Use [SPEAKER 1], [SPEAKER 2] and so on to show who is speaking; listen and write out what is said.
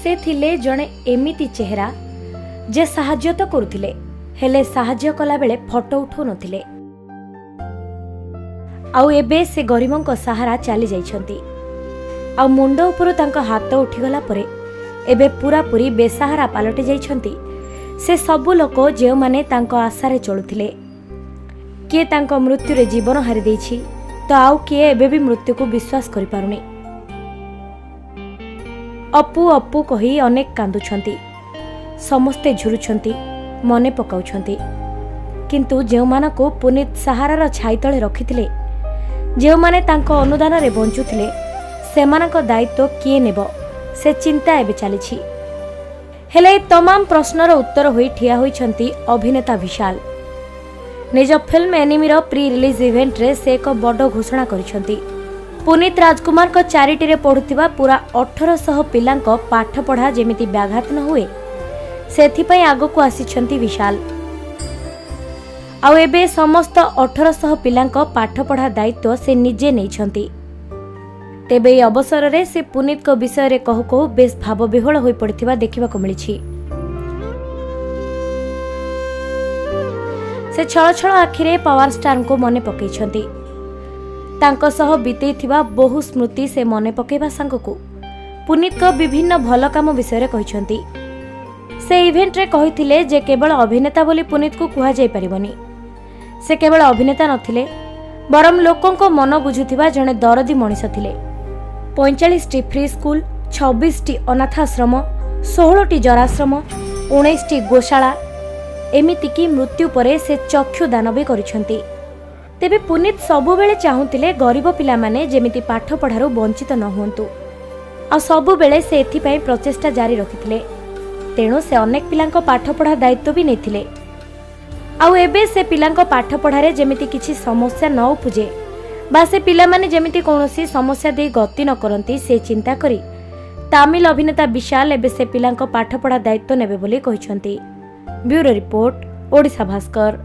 [SPEAKER 1] से थिले जणे एमिति चेहरा जे साहाଯ୍य तो करुथिले हेले साहाଯ୍य कला बेले फोटो उठौ नथिले। आउ एबे से गरीबों को सहारा चली जाइछंती। आउ मुंड उपरु तांको हाथ उठीगला परे एबे पूरा पूरी बेसहारा पालटी जाइछंती से सबु लोक जे माने तांको आशारे चलुथिले। किए तांको मृत्यु रे जीवन हारि देछि तो आउ किए एबे भी मृत्यु को विश्वास करि पारुनी। अपू अपू कही अनेक कांदुछंती, समस्ते झुरुछंती, मने पकाउछंती। किंतु जेउ मानको पुनीत सहारार छाई तळे रखिथिले, जेउ माने तांको अनुदान रे बंचुथिले, सेमानक दायित्व किए नेब से चिंता एबे चलीछि। हेले तमाम प्रश्नर उत्तर होई ठिया होइछंती अभिनेता विशाल। निज फिल्म एनिमीर प्री रिलीज इवेंट रे से एक बड़ घोषणा करिछंती। पुनीत राजकुमार को चारिटी रे पढुथिबा पूरा 1800 पिलांक पाठ पढ़ा जेमिति व्याघात न हुए सेथिपई आगको आसिछंती विशाल। आउ एबे समस्त 1800 पिलांक पाठ पढ़ा दायित्व से निजे नेइछंती। तेबे अवसर रे से पुनीत को विषय रे कहू कहू बेस भाव विह्वल होई पड़िथिबा देखिबाको मिलिछि। से छळ छळ आखिरे पावर स्टार को मने पकेइछंती। तांको सह बितेइथिबा बहु स्मृति से मने पकेइबा संगको पुनीत को विभिन्न भल काम विषय रे कहिछंती। से इवेंट रे कहिथिले जे केवल अभिनेता बोली पुनीत को कुहा जाय परिबनी। से केवल अभिनेता नथिले बरम लोकों को मन बुझुथिबा जणे दरदी मनीष थिले। 45टी फ्री स्कूल, 26टी अनाथाश्रम, 16टी जराश्रम, 19टी गोशाला एमितिकी मृत्यु परे से चक्षु दान भी करिछंती। तेबे पुनीत सबु बेले चाहुतिले गरीब पिला माने जेमिति पाठ पढ़ारु वंचित न हुंतु। आ सबु बेले से एथिपई प्रचेष्टा जारी रखिथिले। तेणु से अनेक पिलांको पाठ पढ़ा दायित्व भी नेथिले। आउ एबे से पिलांको पाठ पढ़ारे जेमिति किछि समस्या न उपुजे बा से पिला माने जेमिति कोनोसी समस्या दे गति न करंती से चिंता करी तामिल अभिनेता विशाल एबे से पिलांको पाठ पढ़ा दायित्व नेबे बोली कहिसंती। Bureau report, Odisha Bhaskar.